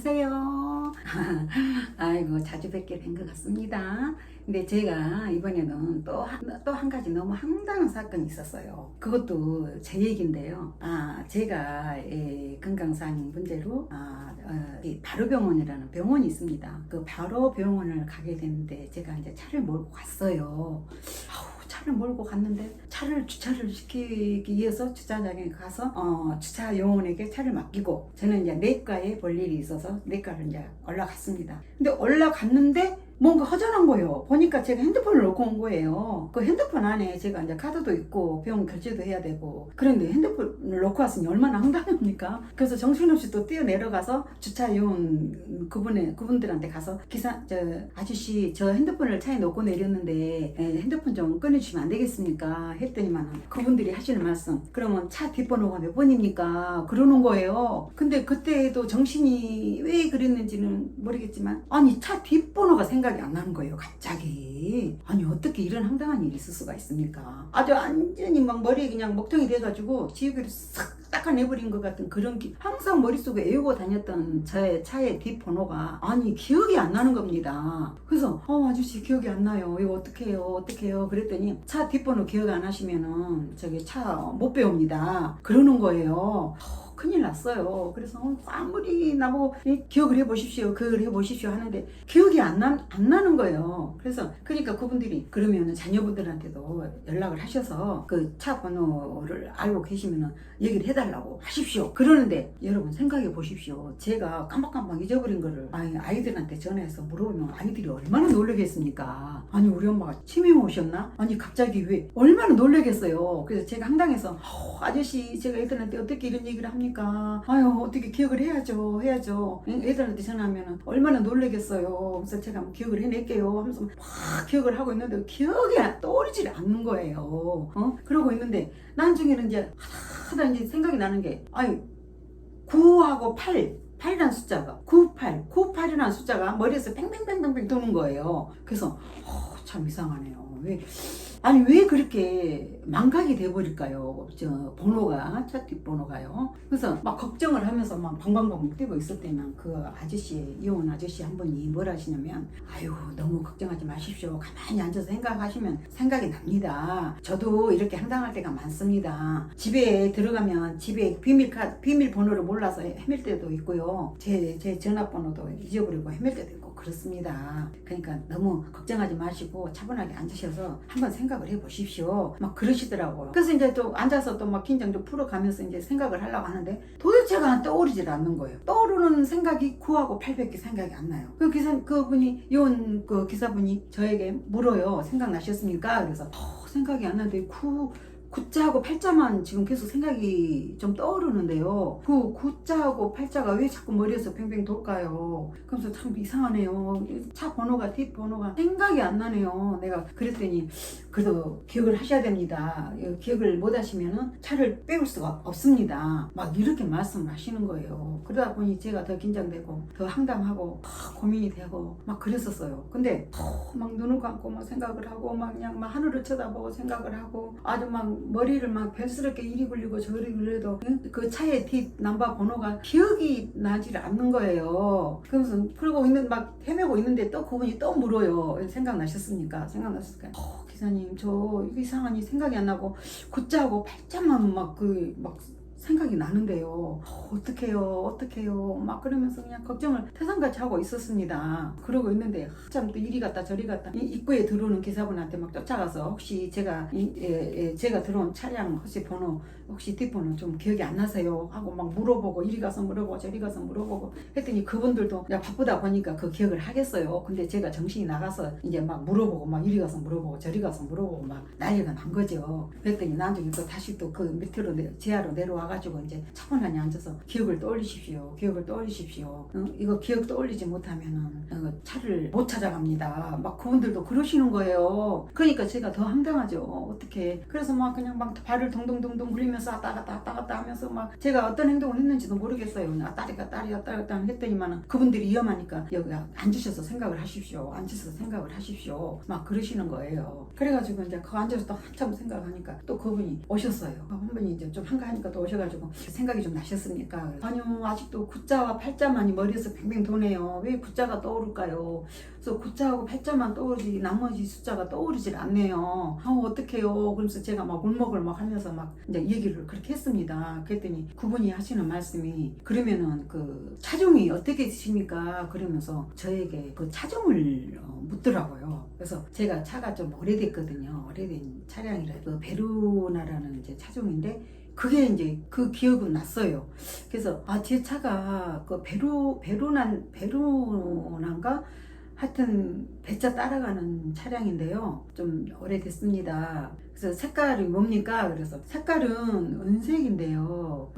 안녕하세요. 아이고, 자주 뵙게 된 것 같습니다. 근데 제가 이번에는 또 한 가지 너무 황당한 사건이 있었어요. 그것도 제 얘기인데요. 제가 건강상 문제로 이 바로병원이라는 병원이 있습니다. 그 바로병원을 가게 됐는데 제가 이제 차를 몰고 갔어요. 차를 몰고 갔는데 차를 주차를 시키기 위해서 주차장에 가서 주차 요원에게 차를 맡기고 저는 이제 내과에 볼 일이 있어서 내과를 이제 올라갔습니다. 근데 올라갔는데 뭔가 허전한 거예요. 보니까 제가 핸드폰을 놓고 온 거예요. 그 핸드폰 안에 제가 이제 카드도 있고 병원 결제도 해야 되고, 그런데 핸드폰을 놓고 왔으니 얼마나 황당합니까? 그래서 정신없이 또 뛰어내려가서 주차 요원 그분들한테 가서 아저씨 저 핸드폰을 차에 놓고 내렸는데 핸드폰 좀 꺼내주시면 안 되겠습니까? 했더니만 그분들이 하시는 말씀, 그러면 차 뒷번호가 몇 번입니까? 그러는 거예요. 근데 그때도 정신이 왜 그랬는지는 모르겠지만 아니 차 뒷번호가 생각이 안 나는 거예요, 갑자기. 아니 어떻게 이런 황당한 일이 있을 수가 있습니까? 아주 완전히 막 머리에 그냥 먹통이 돼가지고 지우개를 싹 닦아내버린 것 같은 그런 항상 머릿속에 외우고 다녔던 저의 차의 뒷번호가 아니 기억이 안 나는 겁니다. 그래서 아저씨 기억이 안 나요, 이거 어떡해요 그랬더니 차 뒷번호 기억 안 하시면은 저기 차 못 배웁니다 그러는 거예요. 큰일 났어요. 그래서 아무리 나보고 기억을 해보십시오, 그걸 해보십시오 하는데 기억이 안 나는 거예요. 그래서 그러니까 그분들이 그러면 자녀분들한테도 연락을 하셔서 그 차 번호를 알고 계시면 얘기를 해달라고 하십시오 그러는데, 여러분 생각해 보십시오. 제가 깜빡깜빡 잊어버린 거를 아이들한테 전화해서 물어보면 아이들이 얼마나 놀라겠습니까? 아니 우리 엄마가 치매 오셨나? 아니 갑자기 왜? 얼마나 놀라겠어요. 그래서 제가 황당해서 아저씨 제가 애들한테 어떻게 이런 얘기를 합니까? 아유 어떻게 기억을 해야죠. 애들한테 전화하면 얼마나 놀라겠어요. 그래서 제가 기억을 해낼게요 하면서 막 기억을 하고 있는데 기억이 떠오르질 않는 거예요. 그러고 있는데 나중에는 이제 하다 이제 생각이 나는 게 9하고 8이라는 숫자가 98이라는 숫자가 머리에서 팽팽팽팽 도는 거예요. 그래서 참 이상하네요. 왜 그렇게 망각이 돼버릴까요? 저 번호가, 차 뒷번호가요. 그래서 막 걱정을 하면서 막 방방방 뛰고 있을 때는 그 이혼 아저씨 한 분이 뭘 하시냐면 너무 걱정하지 마십시오. 가만히 앉아서 생각하시면 생각이 납니다. 저도 이렇게 황당할 때가 많습니다. 집에 들어가면 집에 비밀번호를 몰라서 헤맬 때도 있고요. 제 전화번호도 잊어버리고 헤맬 때도 있고 그렇습니다. 그러니까 너무 걱정하지 마시고 차분하게 앉으셔서 한번 생각을 해보십시오. 막 그러시더라고요. 그래서 이제 또 앉아서 또 막 긴장 좀 풀어가면서 이제 생각을 하려고 하는데 도대체가 떠오르질 않는 거예요. 떠오르는 생각이 9하고 8밖에 생각이 안 나요. 그분이 이혼 그 기사분이 저에게 물어요. 생각나셨습니까? 그래서 생각이 안 나는데 9자하고 8자만 지금 계속 생각이 좀 떠오르는데요. 그 9자하고 8자가 왜 자꾸 머리에서 팽팽 돌까요? 그래서 참 이상하네요. 차 번호가 뒷번호가 생각이 안 나네요. 내가 그랬더니 그래도 기억을 하셔야 됩니다. 기억을 못 하시면은 차를 빼올 수가 없습니다. 막 이렇게 말씀을 하시는 거예요. 그러다 보니 제가 더 긴장되고 더 황당하고 고민이 되고 막 그랬었어요. 근데 막 눈을 감고 막 생각을 하고 막 그냥 막 하늘을 쳐다보고 생각을 하고 아주 막 머리를 막 벨스럽게 이리 굴리고 저리 굴려도 그 차의 뒷 넘버 번호가 기억이 나질 않는 거예요. 그러면서 막 헤매고 있는데 또 그분이 또 물어요. 생각나셨습니까? 기사님 저 이상하니 생각이 안 나고 9자하고 8자만 막 생각이 나는데요. 어떡해요 막 그러면서 그냥 걱정을 태산같이 하고 있었습니다. 그러고 있는데 참 또 이리 갔다 저리 갔다 입구에 들어오는 기사분한테 막 쫓아가서 혹시 제가 들어온 차량 혹시 뒷번호 좀 기억이 안 나세요? 하고 막 물어보고 이리 가서 물어보고 저리 가서 물어보고 했더니 그분들도 바쁘다 보니까 그 기억을 하겠어요. 근데 제가 정신이 나가서 이제 막 물어보고 막 이리 가서 물어보고 저리 가서 물어보고 막 난리가 난 거죠. 그랬더니 나중에 또 다시 또 그 밑으로 지하로 내려와가지고 이제 차분하게 앉아서 기억을 떠올리십시오. 이거 기억 떠올리지 못하면은 차를 못 찾아갑니다. 막 그분들도 그러시는 거예요. 그러니까 제가 더 황당하죠. 어떻게? 그래서 막 그냥 막 발을 동동동동 굴리면서 하면서 왔다 갔다 하면서 막 제가 어떤 행동을 했는지도 모르겠어요. 그냥 딸이 왔다 갔다 했더니만은 그분들이 위험하니까 여기 앉으셔서 생각을 하십시오. 앉으셔서 생각을 하십시오. 막 그러시는 거예요. 그래가지고 이제 그 앉아서 또 한참 생각하니까 또 그분이 오셨어요. 한 분이 이제 좀 한가하니까 또 오셔가지고 생각이 좀 나셨습니까? 아니요, 아직도 9자와 8자만이 머리에서 뱅뱅 도네요. 왜 9자가 떠오를까요? 그래서 9자하고 8자만 떠오르지 나머지 숫자가 떠오르질 않네요. 어떡해요. 그러면서 제가 막 울먹을 막 하면서 막 이제 얘기를 그렇게 했습니다. 그랬더니 그분이 하시는 말씀이 그러면은 그 차종이 어떻게 되십니까? 그러면서 저에게 그 차종을 묻더라고요. 그래서 제가 차가 좀 오래됐거든요. 오래된 차량이라 그 베루나라는 이제 차종인데 그게 이제 그 기억은 났어요. 그래서 제 차가 그 베루나인가 하여튼 배차 따라가는 차량인데요. 좀 오래됐습니다. 그래서 색깔이 뭡니까? 그래서 색깔은 은색인데요.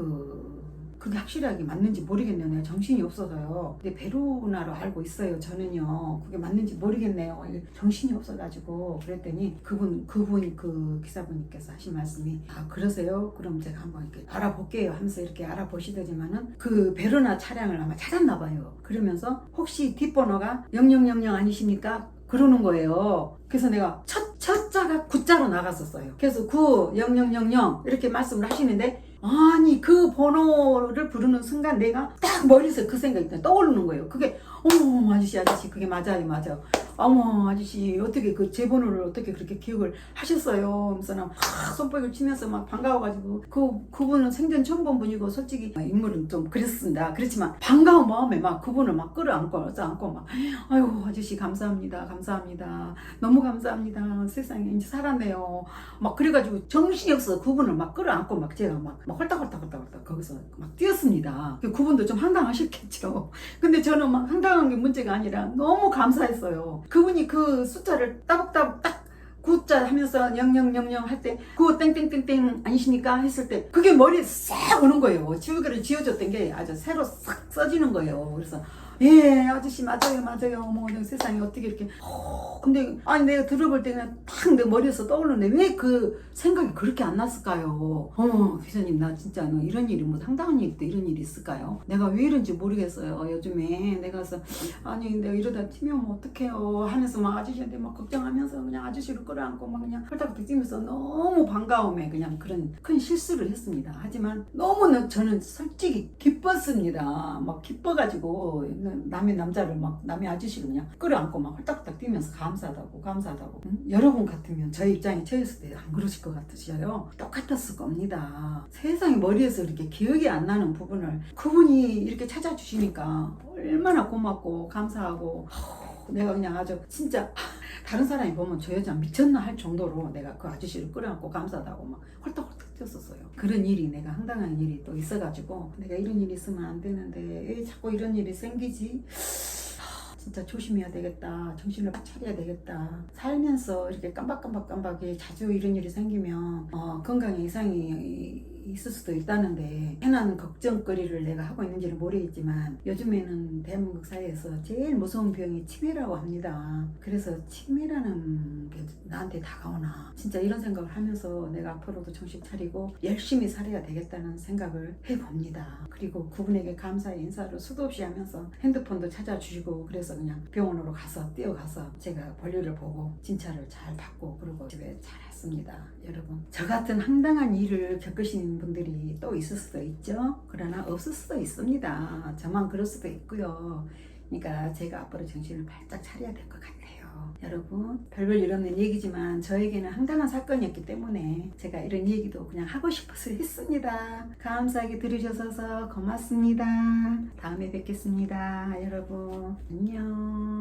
그게 확실하게 맞는지 모르겠네요. 내가 정신이 없어서요. 근데 베루나로 알고 있어요. 저는요. 그게 맞는지 모르겠네요. 정신이 없어가지고 그랬더니 그분 그 기사분께서 하신 말씀이 그러세요? 그럼 제가 한번 이렇게 알아볼게요 하면서 이렇게 알아보시더니만은 그 베루나 차량을 아마 찾았나 봐요. 그러면서 혹시 뒷번호가 0000 아니십니까? 그러는 거예요. 그래서 내가 첫 자가 9자로 나갔었어요. 그래서 9000 이렇게 말씀을 하시는데 아니 그 번호를 부르는 순간 내가 딱 머리에서 그 생각이 떠오르는 거예요. 그게 어머 아저씨 그게 맞아요. 어머 아저씨 어떻게 그 제 번호를 어떻게 그렇게 기억을 하셨어요. 그래서 나 손뼉을 치면서 막 반가워가지고 그분은 생전 처음 본 분이고 솔직히 인물은 좀 그랬습니다. 그렇지만 반가운 마음에 막 그분을 막 끌어안고 막 아유 아저씨 감사합니다. 너무 감사합니다. 세상에 이제 살았네요. 막 그래가지고 정신이 없어서 그분을 막 끌어안고 막 제가 막 헐떡헐떡 거기서 막 뛰었습니다. 그분도 좀 황당하셨겠죠. 근데 저는 막 황당한 게 문제가 아니라 너무 감사했어요. 그분이 그 숫자를 따박따박 딱 9자 하면서 0000 할 때 그거 땡땡땡땡 아니십니까? 했을 때 그게 머리에 싹 오는 거예요. 지우개를 지워줬던 게 아주 새로 싹 써지는 거예요. 그래서 예 아저씨 맞아요. 어머 세상에 어떻게 이렇게 근데 아니 내가 들어볼 때는 딱 내 머리에서 떠오르는데 왜 그 생각이 그렇게 안 났을까요? 어머 기사님 나 진짜 이런 일이 뭐 상당한 일이 또 이런 일이 있을까요? 내가 왜 이런지 모르겠어요. 요즘에 내가 아니 내가 이러다 튀면 어떡해요 하면서 막 아저씨한테 막 걱정하면서 그냥 아저씨를 끌어안고 막 그냥 헐떡헐떡 뛰면서 너무 반가움에 그냥 그런 큰 실수를 했습니다. 하지만 너무 저는 솔직히 기뻤습니다. 막 기뻐가지고 남의 남자를 막 남의 아저씨를 그냥 끌어안고 막 헐떡헐떡 뛰면서 감사하다고 여러분 같으면 저 입장에 처했을 때 안 그러실 것 같으셔요. 똑같았을 겁니다. 세상에 머리에서 이렇게 기억이 안 나는 부분을 그분이 이렇게 찾아주시니까 얼마나 고맙고 감사하고 내가 그냥 아주 진짜 다른 사람이 보면 저 여자 미쳤나 할 정도로 내가 그 아저씨를 끌어안고 감사하다고 막 헐떡헐떡 뛰었었어요. 그런 일이 내가 황당한 일이 또 있어가지고 내가 이런 일이 있으면 안 되는데 왜 자꾸 이런 일이 생기지? 진짜 조심해야 되겠다. 정신을 딱 차려야 되겠다. 살면서 이렇게 깜박깜박이 자주 이런 일이 생기면 건강에 이상이 있을 수도 있다는데 괜한 걱정거리를 내가 하고 있는지는 모르겠지만 요즘에는 대한민국 사회에서 제일 무서운 병이 치매라고 합니다. 그래서 치매라는 게 나한테 다가오나 진짜 이런 생각을 하면서 내가 앞으로도 정신 차리고 열심히 살아야 되겠다는 생각을 해봅니다. 그리고 그분에게 감사의 인사를 수도 없이 하면서 핸드폰도 찾아주시고 그래서 그냥 병원으로 뛰어가서 제가 볼일을 보고 진찰을 잘 받고 그리고 집에 잘 왔습니다. 여러분 저 같은 황당한 일을 겪으시는 분들이 또 있을 수도 있죠. 그러나 없을 수도 있습니다. 저만 그럴 수도 있고요. 그러니까 제가 앞으로 정신을 바짝 차려야 될 것 같아요. 여러분 별별 일 없는 얘기지만 저에게는 황당한 사건이었기 때문에 제가 이런 얘기도 그냥 하고 싶어서 했습니다. 감사하게 들으셔서 고맙습니다. 다음에 뵙겠습니다. 여러분 안녕.